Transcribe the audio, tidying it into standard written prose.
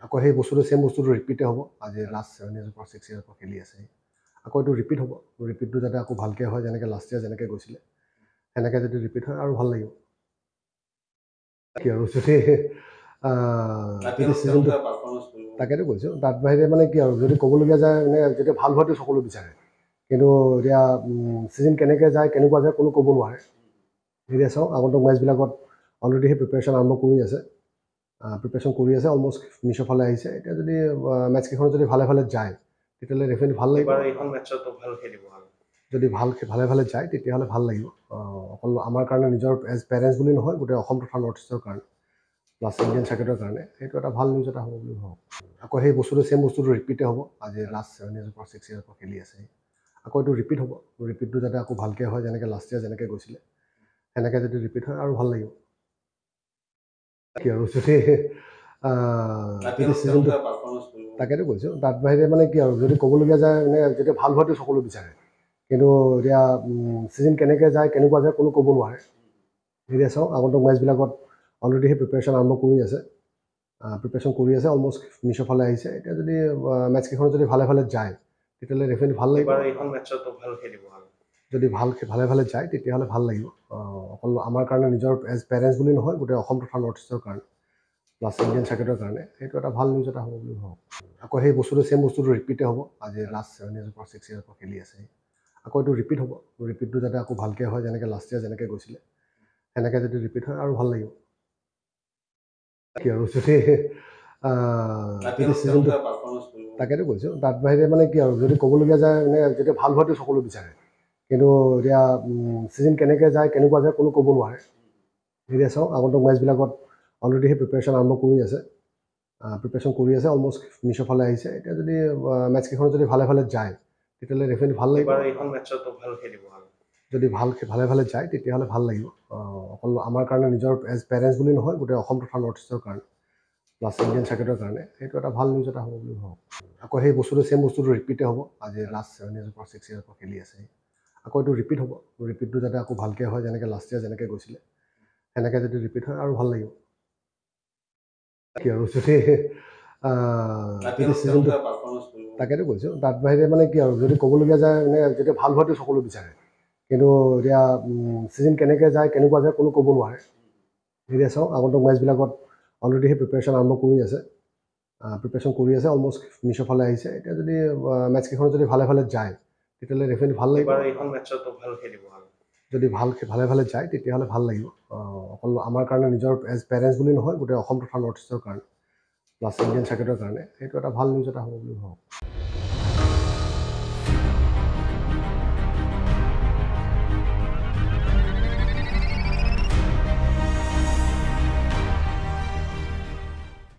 আকৌ সেই বস্তুটো চেম বস্তুটো ৰিপিটে হ'ব আজি লাষ্ট 7 years পৰা 6 years পৰা খেলি আছে আকৌ এইটো ৰিপিট হ'ব ৰিপিটটো যাতে আকৌ ভালকৈ হয় যেনেকৈ লাষ্ট ইয়াৰ যেনেকৈ গৈছিলে সেনেকৈ যদি ৰিপিট হয় আৰু ভাল লাগিব কি আৰু যদি চিজনটো তাকেতো কৈছোঁ তাত বাহিৰে মানে কি আৰু যদি ক'বলগীয়া যায় মানে যেতিয়া ভাল হোৱাটো সকলো বিচাৰে কিন্তু এতিয়া চিজন কেনেকৈ যায় কেনেকুৱা যায় কোনো ক'ব নোৱাৰে এতিয়া চাওক আগন্তুক মেচবিলাকত অলৰেডি সেই প্ৰিপেৰেশ্যন আৰম্ভ কৰি আছে অলমষ্ট ফিনিছৰ ফালে আহিছে এতিয়া যদি মেটছকেইখন যদি ভালে ভালে যায় তেতিয়াহ'লে ডেফিনেটলি ভাল লাগিব যদি ভালে ভালে যায় তেতিয়াহ'লে ভাল লাগিব অকল আমাৰ কাৰণে নিজৰ এজ পেৰেণ্টছ বুলি নহয় গোটেই অসম তথা নৰ্থ ইষ্টৰ কাৰণে প্লাছ ইণ্ডিয়ান চাৰ্কিটৰ কাৰণে সেইটো এটা ভাল নিউজ এটা হ'ব বুলি ভাবোঁ আকৌ সেই বস্তুটো চেম বস্তুটো ৰিপিটে হ'ব আজি লাষ্ট 7 years পৰা 6 years পৰা খেলি আছে আকৌ এইটো ৰিপিট হ'ব ৰিপিটটো যাতে আকৌ ভালকৈ হয় যেনেকৈ লাষ্ট ইয়াৰ যেনেকৈ গৈছিলে সেনেকৈ যদি ৰিপিট হয় আৰু ভাল লাগিব কি আৰু যদি চিজনটো তাকেতো কৈছোঁ তাত বাহিৰে মানে কি আৰু যদি ক'বলগীয়া যায় মানে যেতিয়া ভাল হোৱাটো সকলো বিচাৰে কিন্তু এতিয়া চিজন কেনেকৈ যায় কেনেকুৱা যায় কোনো ক'ব নোৱাৰে এতিয়া চাওক আগন্তুক মেচবিলাকত অলৰেডি সেই প্ৰিপেৰেশ্যন আৰম্ভ কৰি আছে অলমষ্ট ফিনিছৰ ফালে আহিছে এতিয়া যদি মেটছকেইখন যদি ভালে ভালে যায় তেতিয়াহ'লে ডেফিনেটলি ভাল লাগিব যদি ভালে ভালে যায় তেতিয়াহ'লে ভাল লাগিব অকল আমাৰ কাৰণে নিজৰ এজ পেৰেণ্টছ বুলি নহয় গোটেই অসম তথা নৰ্থ ইষ্টৰ কাৰণে প্লাছ ইণ্ডিয়ান চাৰ্কিটৰ কাৰণে সেইটো এটা ভাল নিউজ এটা হ'ব বুলি ভাবোঁ আকৌ সেই বস্তুটো চেম বস্তুটো ৰিপিটে হ'ব আজি লাষ্ট 7 years পৰা 6 years পৰা খেলি আছে আকৌ এইটো ৰিপিট হ'ব ৰিপিটটো যাতে আকৌ ভালকৈ হয় যেনেকৈ লাষ্ট ইয়াৰ যেনেকৈ গৈছিলে সেনেকৈ যদি ৰিপিট হয় আৰু ভাল লাগিব কি আৰু যদি চিজনটো তাকেতো কৈছোঁ তাত বাহিৰে মানে কি আৰু যদি ক'বলগীয়া যায় মানে যেতিয়া ভাল হোৱাটো সকলো বিচাৰে কিন্তু এতিয়া চিজন কেনেকৈ যায় কেনেকুৱা যায় কোনো ক'ব নোৱাৰে এতিয়া চাওক আগন্তুক মেচবিলাকত অলৰেডি সেই প্ৰিপেৰেশ্যন আৰম্ভ কৰি আছে অলমষ্ট ফিনিছৰ ফালে আহিছে এতিয়া যদি মেটছকেইখন যদি ভালে ভালে যায় তেতিয়াহ'লে ডেফিনেটলি ভাল লাগিব যদি ভালে ভালে যায় তেতিয়াহ'লে ভাল লাগিব অকল আমাৰ কাৰণে নিজৰ এজ পেৰেণ্টছ বুলি নহয় গোটেই অসম তথা নৰ্থ ইষ্টৰ কাৰণে প্লাছ ইণ্ডিয়ান চাৰ্কিটৰ কাৰণে সেইটো এটা ভাল নিউজ এটা হ'ব বুলি ভাবোঁ আকৌ সেই বস্তুটো চেম বস্তুটো ৰিপিটে হ'ব আজি লাষ্ট 7 years পৰা 6 years পৰা খেলি আছে আকৌ এইটো ৰিপিট হ'ব ৰিপিটটো যাতে আকৌ ভালকৈ হয় যেনেকৈ লাষ্ট ইয়াৰ যেনেকৈ গৈছিলে সেনেকৈ যদি ৰিপিট হয় আৰু ভাল লাগিব কি আৰু যদি চিজনটো তাকেতো কৈছোঁ তাত বাহিৰে মানে কি আৰু যদি ক'বলগীয়া যায় মানে যেতিয়া ভাল হোৱাটো সকলো বিচাৰে কিন্তু এতিয়া চিজন কেনেকৈ যায় কেনেকুৱা যায় কোনো ক'ব নোৱাৰে এতিয়া চাওক আগন্তুক মেচবিলাকত অলৰেডি সেই প্ৰিপেৰেশ্যন আৰম্ভ কৰি আছে অলমষ্ট ফিনিছৰ ফালে আহিছে এতিয়া যদি মেটছকেইখন যদি ভালে ভালে যায় তেতিয়াহ'লে ডেফিনেটলি ভাল লাগিব যদি ভালে ভালে যায় তেতিয়াহ'লে ভাল লাগিব অকল আমাৰ কাৰণে নিজৰ এজ পেৰেণ্টছ বুলি নহয় গোটেই অসম তথা নৰ্থ ইষ্টৰ কাৰণে প্লাছ ইণ্ডিয়ান চাৰ্কিটৰ কাৰণে সেইটো এটা ভাল নিউজ এটা হ'ব বুলি ভাবোঁ